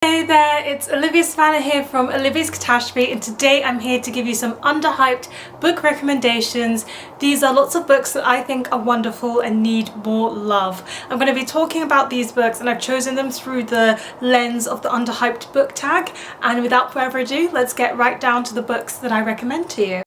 Hey there, it's Olivia-Savannah here from Olivia's Catastrophe, and today I'm here to give you some underhyped book recommendations. These are lots of books that I think are wonderful and need more love. I'm going to be talking about these books and I've chosen them through the lens of the underhyped book tag, and without further ado, let's get right down to the books that I recommend to you.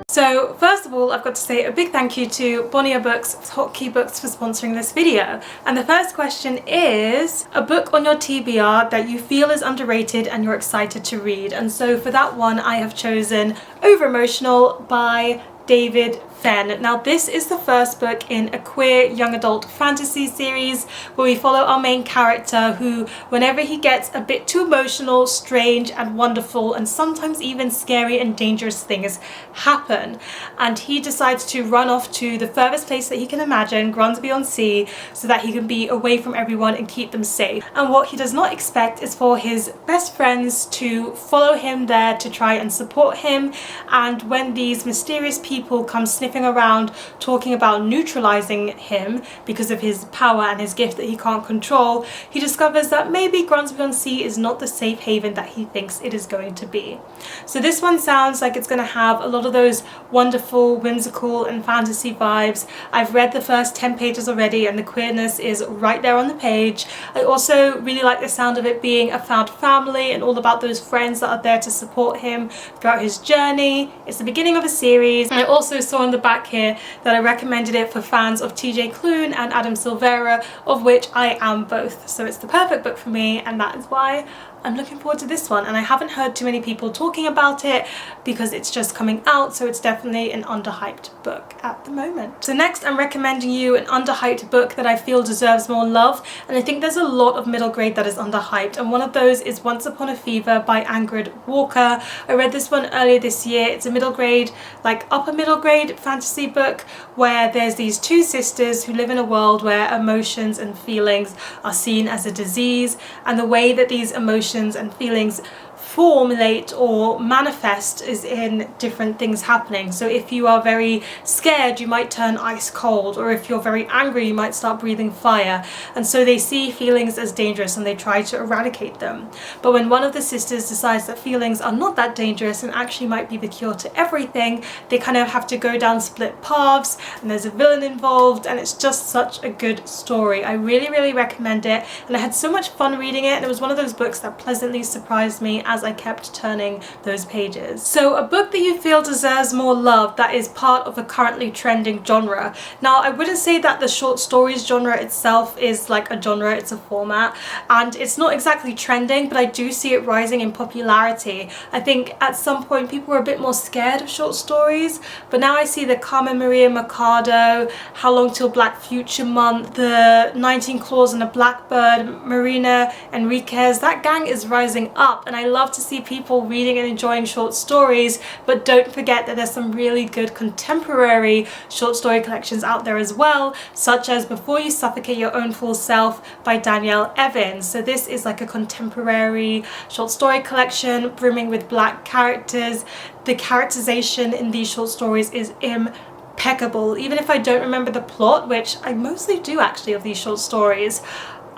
So first of all, I've got to say a big thank you to Bonnier Books, Hotkey Books, for sponsoring this video. And the first question is a book on your TBR that you feel is underrated and you're excited to read. And so for that one, I have chosen Overemotional by David Fenne. Now this is the first book in a queer young adult fantasy series where we follow our main character who, whenever he gets a bit too emotional, strange and wonderful and sometimes even scary and dangerous things happen, and he decides to run off to the furthest place that he can imagine, Grandsby-on-Sea, so that he can be away from everyone and keep them safe. And what he does not expect is for his best friends to follow him there to try and support him, and when these mysterious people come sniffing around talking about neutralizing him because of his power and his gift that he can't control, he discovers that maybe Grandsby-on-Sea is not the safe haven that he thinks it is going to be. So this one sounds like it's going to have a lot of those wonderful, whimsical and fantasy vibes. I've read the first 10 pages already and the queerness is right there on the page. I also really like the sound of it being a found family and all about those friends that are there to support him throughout his journey. It's the beginning of a series, and I also saw on the back here that I recommended it for fans of TJ Klune and Adam Silvera, of which I am both. So it's the perfect book for me, and that is why I'm looking forward to this one. And I haven't heard too many people talking about it because it's just coming out, so it's definitely an underhyped book at the moment. So next I'm recommending you an underhyped book that I feel deserves more love, and I think there's a lot of middle grade that is underhyped, and one of those is Once Upon a Fever by Angharad Walker. I read this one earlier this year. It's a middle grade, like upper middle grade fantasy book where there's these two sisters who live in a world where emotions and feelings are seen as a disease, and the way that these emotions and feelings formulate or manifest is in different things happening. So if you are very scared, you might turn ice cold, or if you're very angry, you might start breathing fire. And so they see feelings as dangerous and they try to eradicate them. But when one of the sisters decides that feelings are not that dangerous and actually might be the cure to everything, they kind of have to go down split paths, and there's a villain involved, and it's just such a good story. I really recommend it, and I had so much fun reading it, and it was one of those books that pleasantly surprised me as I kept turning those pages. So a book that you feel deserves more love that is part of a currently trending genre. Now I wouldn't say that the short stories genre itself is like a genre, it's a format, and it's not exactly trending, but I do see it rising in popularity. I think at some point people were a bit more scared of short stories, but now I see the Carmen Maria Machado, How Long Till Black Future Month, the 19 Claws and a Blackbird, Marina Enriquez, that gang is rising up, and I love to see people reading and enjoying short stories. But don't forget that there's some really good contemporary short story collections out there as well, such as Before You Suffocate Your Own Full Self by Danielle Evans. So this is like a contemporary short story collection brimming with black characters. The characterization in these short stories is impeccable. Even if I don't remember the plot, which I mostly do actually of these short stories,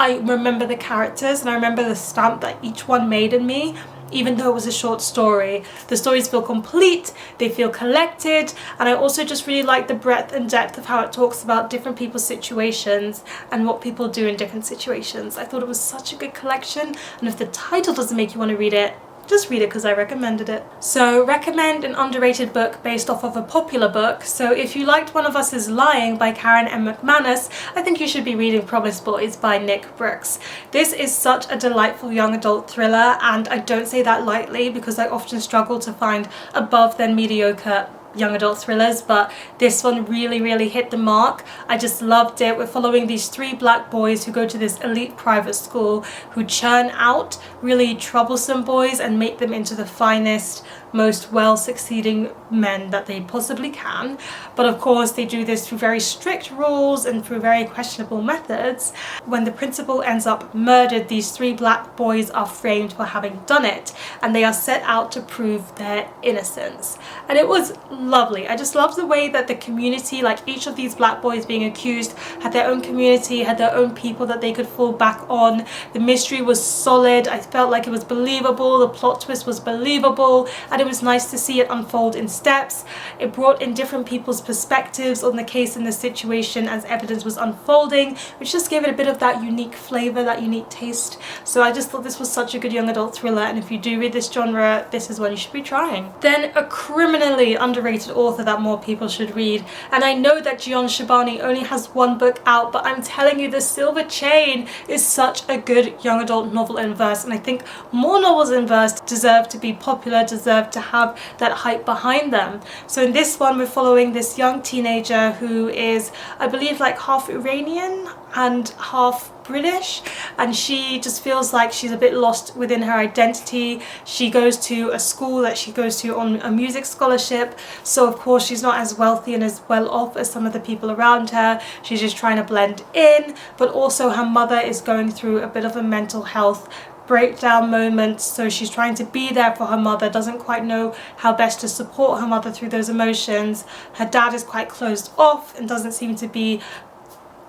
I remember the characters and I remember the stamp that each one made in me. Even though it was a short story, the stories feel complete, they feel collected, and I also just really like the breadth and depth of how it talks about different people's situations and what people do in different situations. I thought it was such a good collection, and if the title doesn't make you want to read it, just read it because I recommended it. So recommend an underrated book based off of a popular book. So if you liked One of Us Is Lying by Karen M. McManus, I think you should be reading Promised Boys by Nick Brooks. This is such a delightful young adult thriller, and I don't say that lightly because I often struggle to find above than mediocre young adult thrillers, but this one really hit the mark. I just loved it. We're following these three black boys who go to this elite private school who churn out really troublesome boys and make them into the finest, most well-succeeding men that they possibly can. But of course they do this through very strict rules and through very questionable methods. When the principal ends up murdered, these 3 black boys are framed for having done it, and they are set out to prove their innocence. And it was lovely. I just loved the way that the community, like each of these black boys being accused, had their own community, had their own people that they could fall back on. The mystery was solid. I felt like it was believable. The plot twist was believable, and it was nice to see it unfold in steps. It brought in different people's perspectives on the case and the situation as evidence was unfolding, which just gave it a bit of that unique flavor, that unique taste. So I just thought this was such a good young adult thriller, and if you do read this genre, this is one you should be trying. Then a criminally underrated author that more people should read, and I know that Jion Sheibani only has 1 book out, but I'm telling you, The Silver Chain is such a good young adult novel in verse, and I think more novels in verse deserve to be popular, deserve to have that hype behind them. So in this one, we're following this young teenager who is, I believe, like half Iranian and half British, and she just feels like she's a bit lost within her identity. She goes to a school that she goes to on a music scholarship, so of course she's not as wealthy and as well off as some of the people around her. She's just trying to blend in, but also her mother is going through a bit of a mental health breakdown moment, so she's trying to be there for her mother, doesn't quite know how best to support her mother through those emotions. Her dad is quite closed off and doesn't seem to be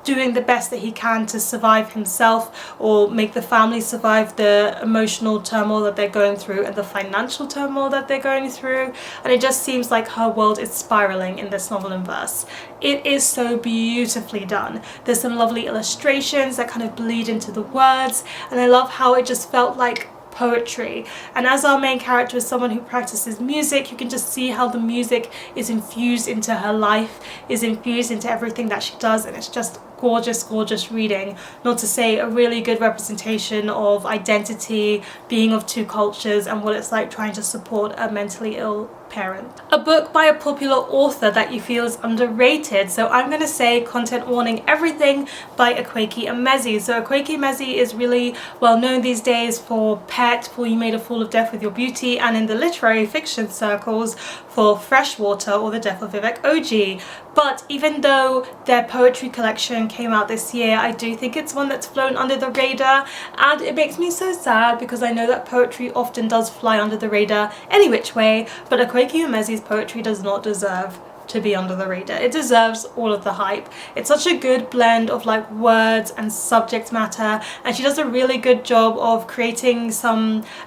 doing the best that he can to survive himself or make the family survive the emotional turmoil that they're going through and the financial turmoil that they're going through. And it just seems like her world is spiraling in this novel in verse. It is so beautifully done. There's some lovely illustrations that kind of bleed into the words, and I love how it just felt like poetry. And as our main character is someone who practices music, you can just see how the music is infused into her life, is infused into everything that she does, and it's just gorgeous reading. Not to say a really good representation of identity, being of 2 cultures, and what it's like trying to support a mentally ill parent. A book by a popular author that you feel is underrated. So I'm going to say, content warning, everything by Akwaeke Emezi. So Akwaeke Emezi is really well known these days for Pet, for You Made a Fool of Death with Your Beauty, and in the literary fiction circles for Freshwater or The Death of Vivek Oji. But even though their poetry collection came out this year, I do think it's one that's flown under the radar, and it makes me so sad because I know that poetry often does fly under the radar any which way, but Akwaeke Emezi's poetry does not deserve to be under the radar. It deserves all of the hype. It's such a good blend of like words and subject matter, and she does a really good job of creating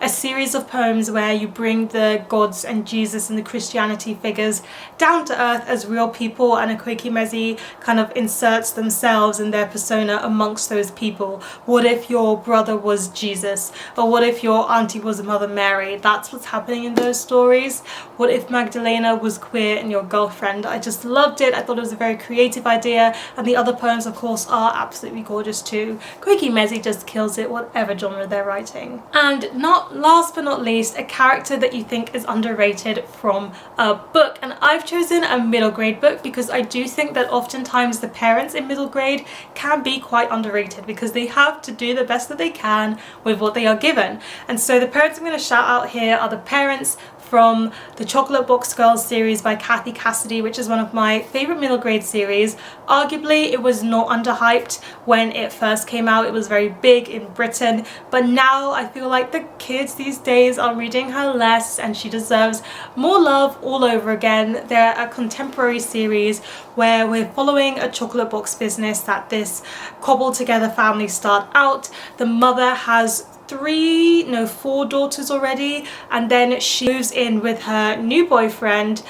a series of poems where you bring the gods and Jesus and the Christianity figures down to earth as real people, and Akwaeke Emezi kind of inserts themselves and their persona amongst those people. What if your brother was Jesus? Or what if your auntie was Mother Mary? That's what's happening in those stories. What if Magdalena was queer and your girlfriend? I just loved it. I thought it was a very creative idea, and the other poems of course are absolutely gorgeous too. Akwaeke Emezi just kills it whatever genre they're writing. And not last but not least, a character that you think is underrated from a book, and I've chosen a middle grade book because I do think that oftentimes the parents in middle grade can be quite underrated because they have to do the best that they can with what they are given. And so the parents I'm going to shout out here are the parents from the Chocolate Box Girls series by Cathy Cassidy, which is one of my favourite middle grade series. Arguably it was not underhyped when it first came out. It was very big in Britain, but now I feel like the kids these days are reading her less, and she deserves more love all over again. They're a contemporary series where we're following a chocolate box business that this cobbled together family start out. The mother has 4 daughters already, and then she moves in with her new boyfriend,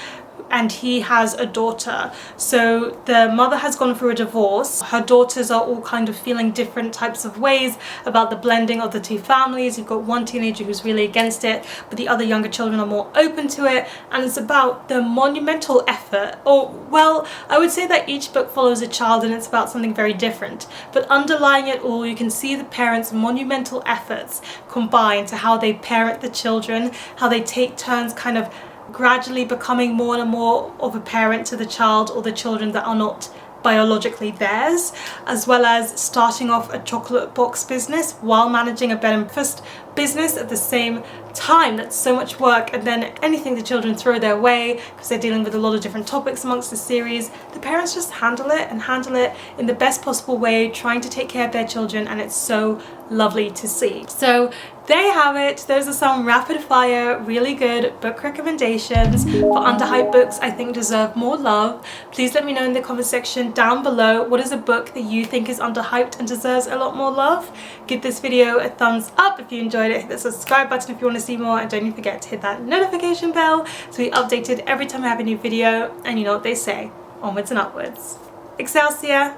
and he has a daughter. So the mother has gone through a divorce. Her daughters are all kind of feeling different types of ways about the blending of the 2 families. You've got one teenager who's really against it, but the other younger children are more open to it, and it's about the monumental effort, or well, I would say that each book follows a child and it's about something very different, but underlying it all you can see the parents' monumental efforts combined to how they parent the children, how they take turns kind of gradually becoming more and more of a parent to the child or the children that are not biologically theirs, as well as starting off a chocolate box business while managing a bed and breakfast business at the same time, that's so much work, and then anything the children throw their way because they're dealing with a lot of different topics amongst the series, the parents just handle it in the best possible way, trying to take care of their children, and it's so lovely to see. So there you have it. Those are some rapid fire, really good book recommendations for underhyped books I think deserve more love. Please let me know in the comment section down below, what is a book that you think is underhyped and deserves a lot more love? Give this video a thumbs up if you enjoyed it, hit the subscribe button if you want to see more, and don't forget to hit that notification bell to be updated every time I have a new video. And you know what they say, onwards and upwards. Excelsior!